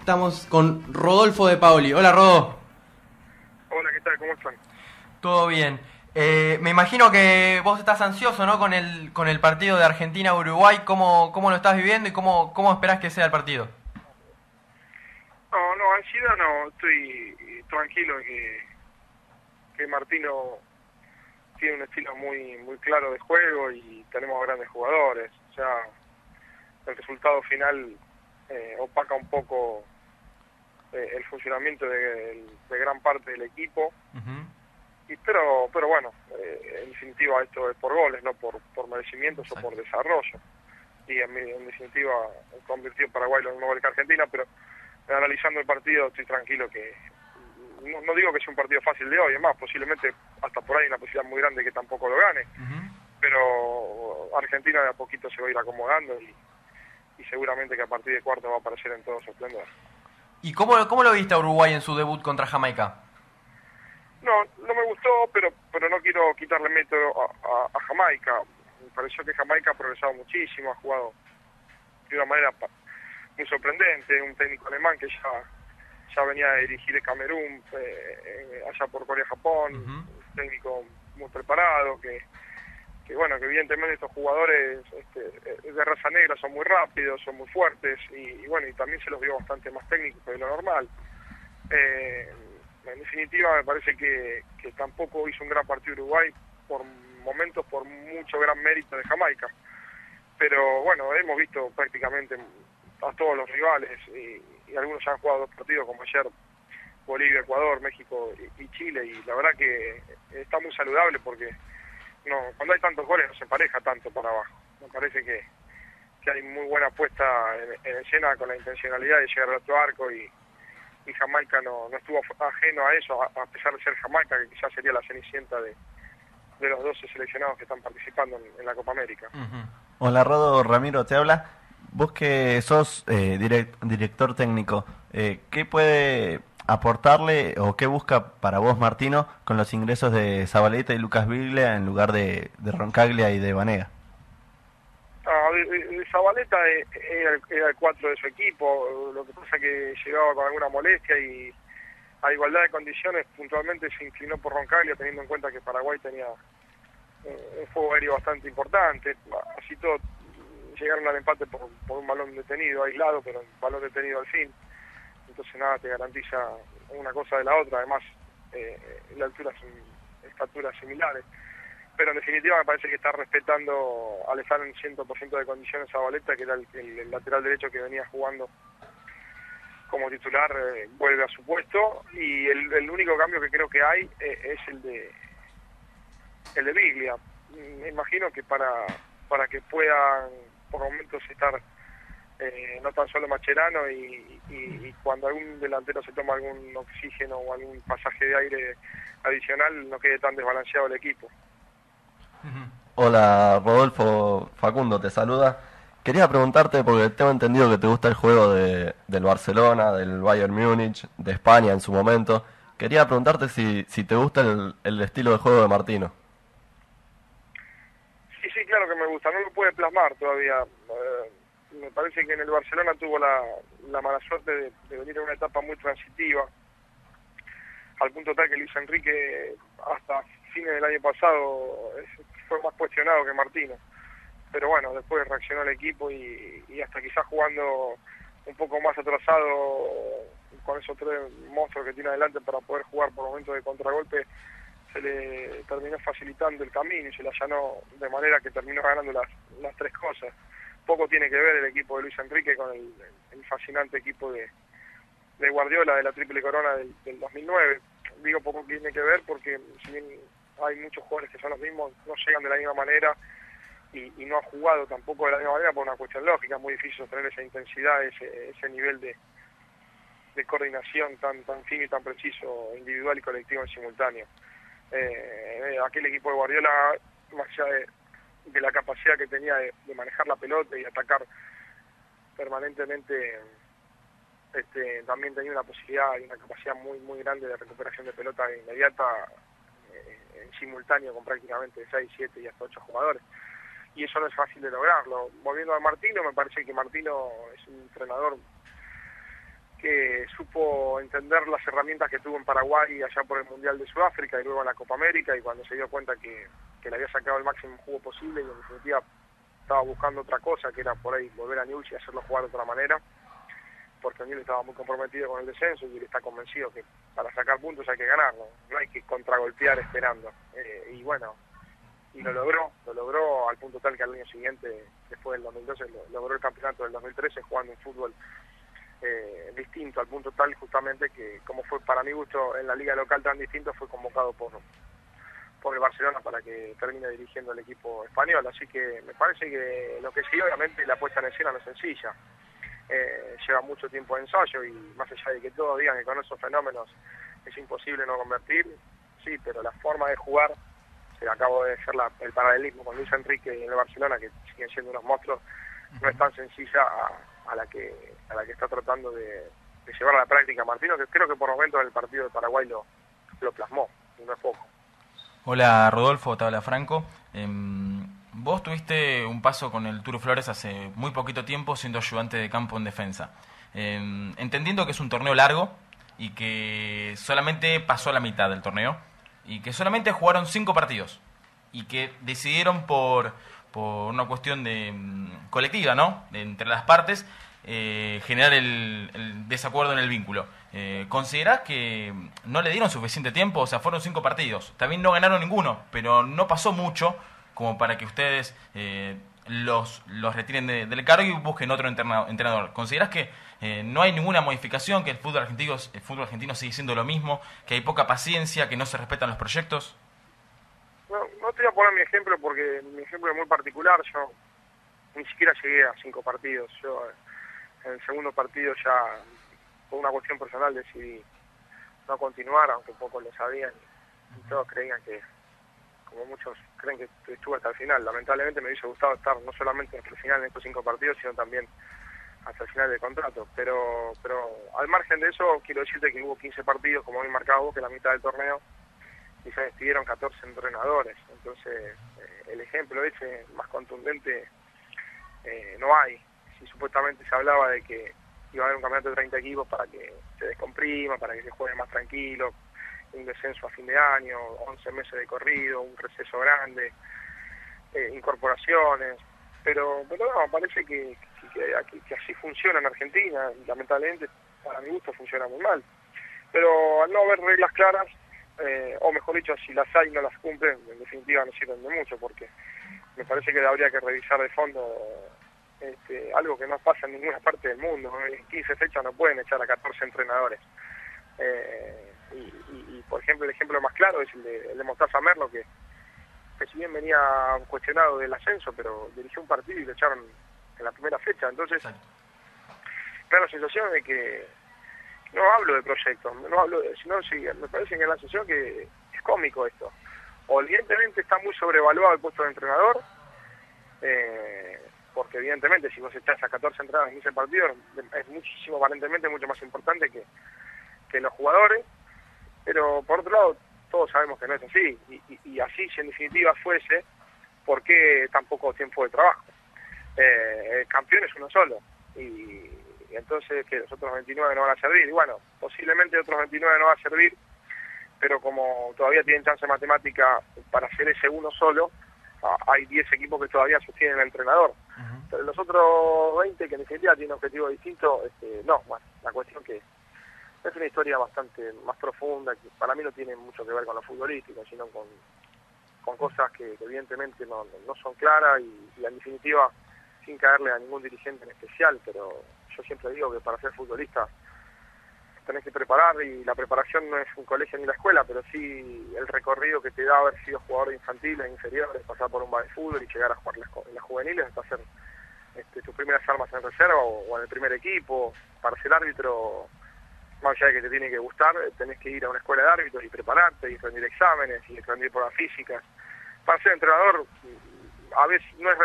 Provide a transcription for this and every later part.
Estamos con Rodolfo de Paoli. Hola, Rodo. Hola, ¿qué tal? ¿Cómo están? Todo bien. Me imagino que vos estás ansioso, ¿no? Con el partido de Argentina-Uruguay. ¿Cómo lo estás viviendo y cómo esperás que sea el partido? No, ansiedad no, estoy tranquilo que Martino tiene un estilo muy claro de juego y tenemos grandes jugadores. Ya el resultado final opaca un poco el funcionamiento de gran parte del equipo. Uh-huh. Pero bueno, en definitiva esto es por goles, no por merecimientos. Exacto. O por desarrollo. Y en definitiva convirtió Paraguay los mismos goles que Argentina, pero analizando el partido estoy tranquilo que no digo que sea un partido fácil de hoy, es más, posiblemente hasta por ahí una posibilidad muy grande que tampoco lo gane. Uh-huh. Pero Argentina de a poquito se va a ir acomodando y seguramente que a partir de cuarto va a aparecer en todo su esplendor. ¿Y cómo lo viste a Uruguay en su debut contra Jamaica? No me gustó, pero no quiero quitarle mérito a Jamaica. Me pareció que Jamaica ha progresado muchísimo, ha jugado de una manera muy sorprendente, un técnico alemán que ya venía a dirigir el Camerún, allá por Corea-Japón, uh-huh. Un técnico muy preparado, que bueno, que evidentemente estos jugadores de raza negra son muy rápidos, son muy fuertes, y bueno, y también se los vio bastante más técnicos de lo normal. En definitiva me parece que tampoco hizo un gran partido Uruguay, por momentos por mucho gran mérito de Jamaica, pero bueno, hemos visto prácticamente a todos los rivales y algunos ya han jugado 2 partidos como ayer Bolivia, Ecuador, México y Chile, y la verdad que está muy saludable porque cuando hay tantos goles no se empareja tanto para abajo. Me parece que hay muy buena puesta en escena con la intencionalidad de llegar al otro arco y Jamaica no estuvo ajeno a eso, a pesar de ser Jamaica, que quizás sería la cenicienta de los 12 seleccionados que están participando en la Copa América. Uh-huh. Hola, Rodo, Ramiro te habla. Vos que sos director técnico, ¿qué puede aportarle o qué busca para vos Martino con los ingresos de Zabaleta y Lucas Biglia en lugar de Roncaglia y de Banega? Zabaleta era el 4 de su equipo, lo que pasa que llegaba con alguna molestia y a igualdad de condiciones puntualmente se inclinó por Roncaglia, teniendo en cuenta que Paraguay tenía un juego aéreo bastante importante. Así todo llegaron al empate por un balón detenido, aislado, pero un balón detenido al fin. Entonces nada te garantiza una cosa de la otra, además la altura son estaturas similares. Pero en definitiva me parece que está respetando al estar en 100% de condiciones a Zabaleta, que era el lateral derecho que venía jugando como titular, vuelve a su puesto, y el único cambio que creo que hay es el de Biglia. Me imagino que para que puedan por momentos estar no tan solo Mascherano y cuando algún delantero se toma algún oxígeno o algún pasaje de aire adicional no quede tan desbalanceado el equipo. Hola Rodolfo, Facundo te saluda. Quería preguntarte, porque tengo entendido que te gusta el juego del Barcelona, del Bayern Múnich, de España en su momento. Quería preguntarte si te gusta el estilo de juego de Martino. Sí, claro que me gusta, no lo puede plasmar todavía. Me parece que en el Barcelona tuvo la mala suerte de venir en una etapa muy transitiva, al punto tal que Luis Enrique hasta fines del año pasado fue más cuestionado que Martino. Pero bueno, después reaccionó el equipo y hasta quizás jugando un poco más atrasado con esos 3 monstruos que tiene adelante para poder jugar por momentos de contragolpe, se le terminó facilitando el camino y se le allanó de manera que terminó ganando las 3 cosas. Poco tiene que ver el equipo de Luis Enrique con el fascinante equipo de Guardiola de la Triple Corona del 2009. Digo poco tiene que ver porque si bien hay muchos jugadores que son los mismos, no llegan de la misma manera y no han jugado tampoco de la misma manera por una cuestión lógica. Es muy difícil sostener esa intensidad, ese nivel de coordinación tan fino y tan preciso, individual y colectivo en simultáneo. Aquel equipo de Guardiola, más allá de la capacidad que tenía de manejar la pelota y atacar permanentemente, también tenía una posibilidad y una capacidad muy grande de recuperación de pelota inmediata, en simultáneo con prácticamente 6, 7 y hasta 8 jugadores. Y eso no es fácil de lograrlo. Volviendo a Martino, me parece que Martino es un entrenador que supo entender las herramientas que tuvo en Paraguay allá por el Mundial de Sudáfrica y luego en la Copa América, y cuando se dio cuenta que le había sacado el máximo jugo posible y en definitiva estaba buscando otra cosa, que era por ahí volver a Newell's y hacerlo jugar de otra manera, porque Newell's estaba muy comprometido con el descenso y él está convencido que para sacar puntos hay que ganarlo, no hay que contragolpear esperando. Y bueno, y lo logró al punto tal que al año siguiente, después del 2012, logró el campeonato del 2013 jugando un fútbol distinto, al punto tal justamente que, como fue para mi gusto en la liga local tan distinto, fue convocado por el Barcelona para que termine dirigiendo el equipo español. Así que me parece que lo que sí, obviamente la puesta en escena no es sencilla, lleva mucho tiempo de ensayo, y más allá de que todos digan que con esos fenómenos es imposible no convertir, sí, pero la forma de jugar, acabo de hacer el paralelismo con Luis Enrique y en el Barcelona, que siguen siendo unos monstruos, no es tan sencilla a la que está tratando de llevar a la práctica Martino, que creo que por momentos en el partido de Paraguay lo plasmó, y no es poco. Hola Rodolfo, te habla Franco. Vos tuviste un paso con el Turu Flores hace muy poquito tiempo siendo ayudante de campo en defensa. Entendiendo que es un torneo largo y que solamente pasó la mitad del torneo y que solamente jugaron 5 partidos y que decidieron por una cuestión de colectiva, ¿no? Entre las partes, generar el desacuerdo en el vínculo. ¿Considerás que no le dieron suficiente tiempo? O sea, fueron 5 partidos. También no ganaron ninguno, pero no pasó mucho como para que ustedes los retiren del cargo y busquen otro entrenador. ¿Considerás que no hay ninguna modificación, que el fútbol argentino sigue siendo lo mismo, que hay poca paciencia, que no se respetan los proyectos? No te voy a poner mi ejemplo porque mi ejemplo es muy particular. Yo ni siquiera llegué a 5 partidos. Yo en el segundo partido ya, por una cuestión personal, decidí no continuar, aunque pocos lo sabían y todos creían que, como muchos creen, que estuve hasta el final. Lamentablemente me hubiese gustado estar no solamente hasta el final en estos 5 partidos, sino también hasta el final del contrato. Pero al margen de eso, quiero decirte que hubo 15 partidos, como habéis marcado vos, que la mitad del torneo, y se despidieron 14 entrenadores. Entonces, el ejemplo ese más contundente no hay. Si supuestamente se hablaba de que iba a haber un campeonato de 30 equipos para que se descomprima, para que se juegue más tranquilo, un descenso a fin de año, 11 meses de corrido, un receso grande, incorporaciones, pero no, parece que así funciona en Argentina, y lamentablemente para mi gusto funciona muy mal. Pero al no haber reglas claras, o mejor dicho, si las hay y no las cumplen, en definitiva no sirven de mucho, porque me parece que habría que revisar de fondo algo que no pasa en ninguna parte del mundo. En 15 fechas no pueden echar a 14 entrenadores. Y por ejemplo, el ejemplo más claro es el de Mostaza Merlo, que si bien venía cuestionado del ascenso, pero dirigió un partido y lo echaron en la primera fecha. Entonces, me da la sensación de que no hablo de proyectos, no hablo sino me parece que la sensación que es cómico esto. O evidentemente está muy sobrevaluado el puesto de entrenador, porque evidentemente si vos echás a 14 entrenadores en 15 partidos es muchísimo, aparentemente mucho más importante que los jugadores, pero por otro lado todos sabemos que no es así, y así si en definitiva fuese, ¿por qué tan poco tiempo de trabajo? El campeón es uno solo, y entonces que los otros 29 no van a servir, y bueno, posiblemente otros 29 no van a servir, pero como todavía tienen chance matemática para hacer ese uno solo, hay 10 equipos que todavía sostienen al entrenador. Pero los otros 20 que en definitiva tienen objetivos distintos, no, bueno, la cuestión que es una historia bastante más profunda, que para mí no tiene mucho que ver con lo futbolístico, sino con cosas que evidentemente no son claras, y en definitiva sin caerle a ningún dirigente en especial, pero yo siempre digo que para ser futbolista tenés que preparar, y la preparación no es un colegio ni la escuela, pero sí el recorrido que te da haber sido jugador de infantiles, inferiores, pasar por un bar de fútbol y llegar a jugar en las juveniles, hasta hacer tus primeras armas en reserva o en el primer equipo. Para ser árbitro, más allá de que te tiene que gustar, tenés que ir a una escuela de árbitros y prepararte, y rendir exámenes, y rendir pruebas físicas. Para ser entrenador, a veces no es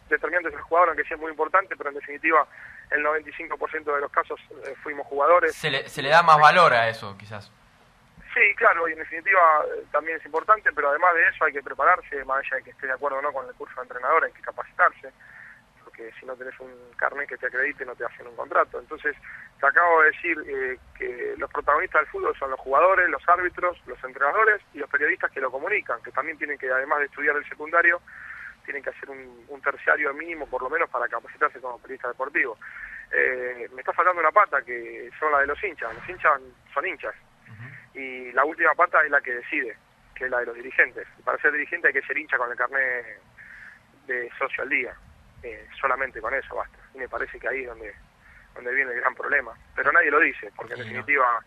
determinante ser jugador, aunque sí es muy importante, pero en definitiva el 95% de los casos fuimos jugadores. Se le da más valor a eso, quizás. Sí, claro, y en definitiva también es importante, pero además de eso hay que prepararse, más allá de que esté de acuerdo o no con el curso de entrenador, hay que capacitarse, porque si no tenés un carnet que te acredite no te hacen un contrato. Entonces, te acabo de decir que los protagonistas del fútbol son los jugadores, los árbitros, los entrenadores y los periodistas que lo comunican, que también tienen que, además de estudiar el secundario, tienen que hacer un terciario mínimo por lo menos para capacitarse como periodista deportivo. Me está faltando una pata que son la de los hinchas son hinchas, y la última pata es la que decide, que es la de los dirigentes. Y para ser dirigente hay que ser hincha con el carnet de socio al día, solamente con eso basta, y me parece que ahí es donde viene el gran problema, pero nadie lo dice, porque en definitiva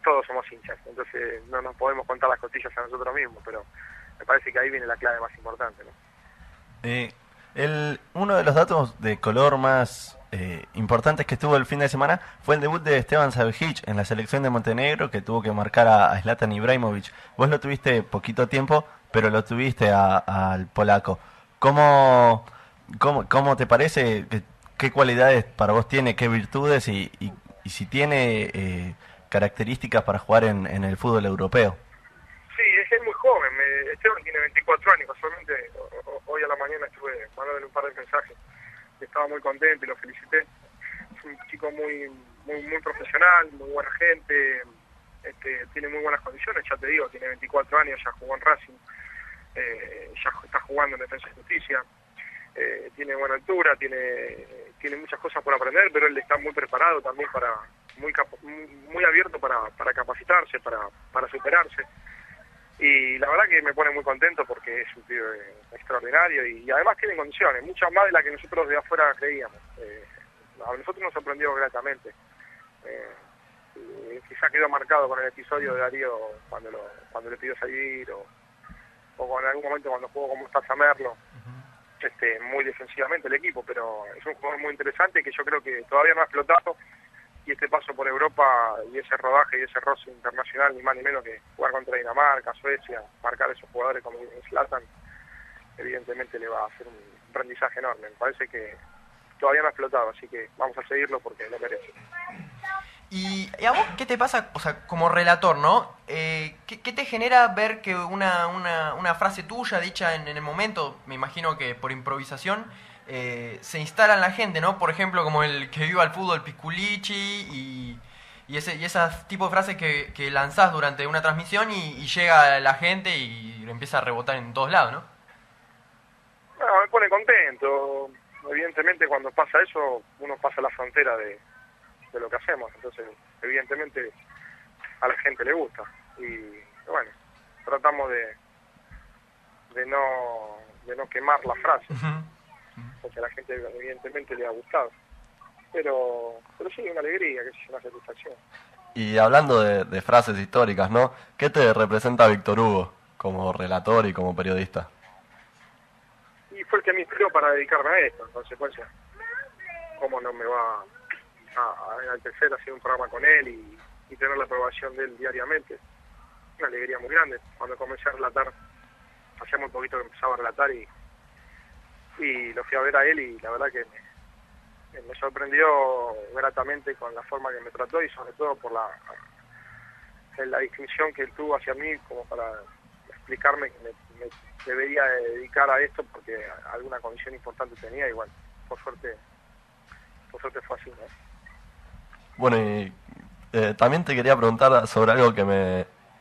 todos somos hinchas, entonces no nos podemos contar las costillas a nosotros mismos, pero me parece que ahí viene la clave más importante, ¿no? Uno de los datos de color más importantes que estuvo el fin de semana fue el debut de Stevan Savic en la selección de Montenegro, que tuvo que marcar a Zlatan Ibrahimovic. Vos lo tuviste poquito tiempo, pero lo tuviste al polaco. ¿Cómo te parece? ¿Qué cualidades para vos tiene? ¿Qué virtudes? Y si tiene características para jugar en el fútbol europeo. Sí, es muy joven. Esteban tiene 24 años. Casualmente hoy a la mañana estuve mandándole un par de mensajes. Estaba muy contento y lo felicité. Es un chico muy profesional, muy buena gente, tiene muy buenas condiciones, ya te digo, tiene 24 años, ya jugó en Racing, ya está jugando en Defensa y Justicia, tiene buena altura, tiene muchas cosas por aprender, pero él está muy preparado también muy abierto para capacitarse, para superarse. Y la verdad que me pone muy contento porque es un tío extraordinario y además tiene condiciones, muchas más de las que nosotros de afuera creíamos. A nosotros nos sorprendió gratamente. Quizá quedó marcado con el episodio de Darío cuando le pidió salir o en algún momento cuando jugó como está Merlo, muy defensivamente el equipo, pero es un jugador muy interesante que yo creo que todavía no ha explotado. Y este paso por Europa y ese rodaje y ese roce internacional, ni más ni menos que jugar contra Dinamarca, Suecia, marcar a esos jugadores como Zlatan, evidentemente le va a hacer un aprendizaje enorme. Me parece que todavía no ha explotado, así que vamos a seguirlo porque lo merece. ¿Y a vos qué te pasa, o sea, como relator, ¿no? ¿Qué te genera ver que una frase tuya dicha en el momento, me imagino que por improvisación, se instala en la gente, ¿no? Por ejemplo, como el que viva el fútbol Pisculichi y esas tipo de frases que lanzás durante una transmisión y llega a la gente y empieza a rebotar en todos lados, ¿no? No, me pone contento. Evidentemente cuando pasa eso, uno pasa la frontera de lo que hacemos, entonces evidentemente a la gente le gusta y bueno, tratamos de no quemar la frase. Porque a la gente evidentemente le ha gustado, pero sí, una alegría, que es una satisfacción. Y hablando de frases históricas, ¿no? ¿Qué te representa Víctor Hugo como relator y como periodista? Y fue el que me inspiró para dedicarme a esto, en consecuencia. ¿Cómo no me va a enaltecer hacer un programa con él y tener la aprobación de él diariamente? Una alegría muy grande. Cuando comencé a relatar, hacía muy poquito que empezaba a relatar y lo fui a ver a él y la verdad que me sorprendió gratamente con la forma que me trató y sobre todo por la distinción que él tuvo hacia mí como para explicarme que me debería dedicar a esto porque alguna condición importante tenía y bueno, por suerte fue así, ¿no? Bueno, y también te quería preguntar sobre algo que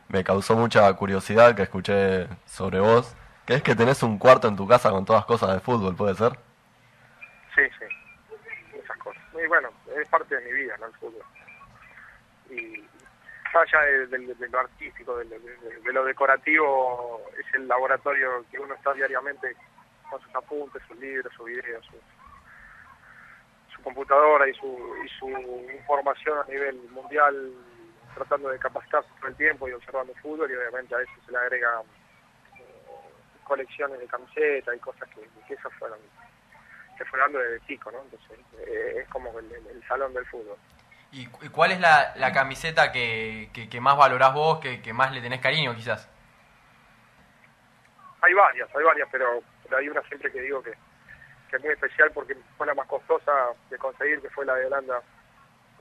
me causó mucha curiosidad que escuché sobre vos, que es que tenés un cuarto en tu casa con todas cosas de fútbol, ¿puede ser? Sí, esas cosas. Y bueno, es parte de mi vida, ¿no? El fútbol. Y más allá de lo artístico, de lo decorativo, es el laboratorio que uno está diariamente con sus apuntes, sus libros, sus videos, su computadora y su información a nivel mundial, tratando de capacitarse todo el tiempo y observando el fútbol, y obviamente a eso se le agrega colecciones de camisetas y cosas que eso se fue dando desde chico, ¿no? Entonces es como el salón del fútbol. ¿Y cuál es la camiseta que más valorás vos, que más le tenés cariño quizás? Hay varias, pero hay una siempre que digo que es muy especial porque fue la más costosa de conseguir, que fue la de Holanda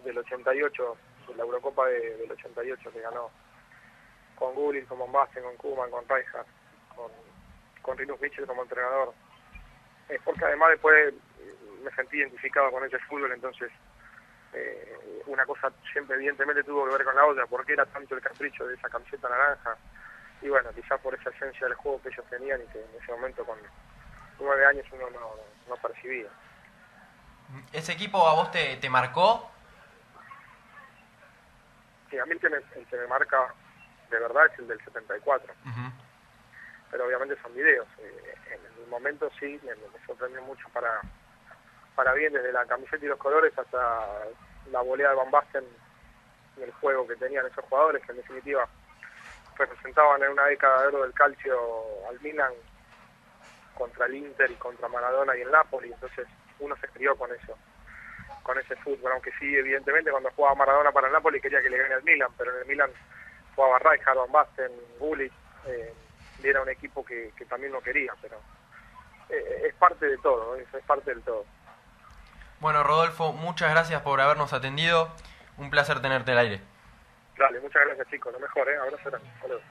del 88, de la Eurocopa del 88 que ganó con Gullit, con Van Basten, con Koeman, con Rijkaard, con Rinus Michel como entrenador. porque además después me sentí identificado con ese fútbol, entonces una cosa siempre evidentemente tuvo que ver con la otra, porque era tanto el capricho de esa camiseta naranja, y bueno, quizás por esa esencia del juego que ellos tenían y que en ese momento con 9 años uno no percibía. ¿Ese equipo a vos te marcó? Sí, a mí el que me marca de verdad es el del 74. Uh-huh. Pero obviamente son videos. En el momento sí, me sorprendió mucho para bien, desde la camiseta y los colores hasta la volea de Van Basten y el juego que tenían esos jugadores, que en definitiva representaban en una década de oro del calcio al Milan contra el Inter y contra Maradona y el Napoli. Entonces uno se crió con eso, con ese fútbol, aunque sí, evidentemente cuando jugaba Maradona para el Napoli quería que le gane al Milan, pero en el Milan jugaba Rijkaard, Van Basten, Gullit, y era un equipo que también lo quería, pero es parte de todo, es parte del todo. Bueno, Rodolfo, muchas gracias por habernos atendido. Un placer tenerte al aire. Dale, muchas gracias chicos, lo mejor, abrazo grande. Hasta luego.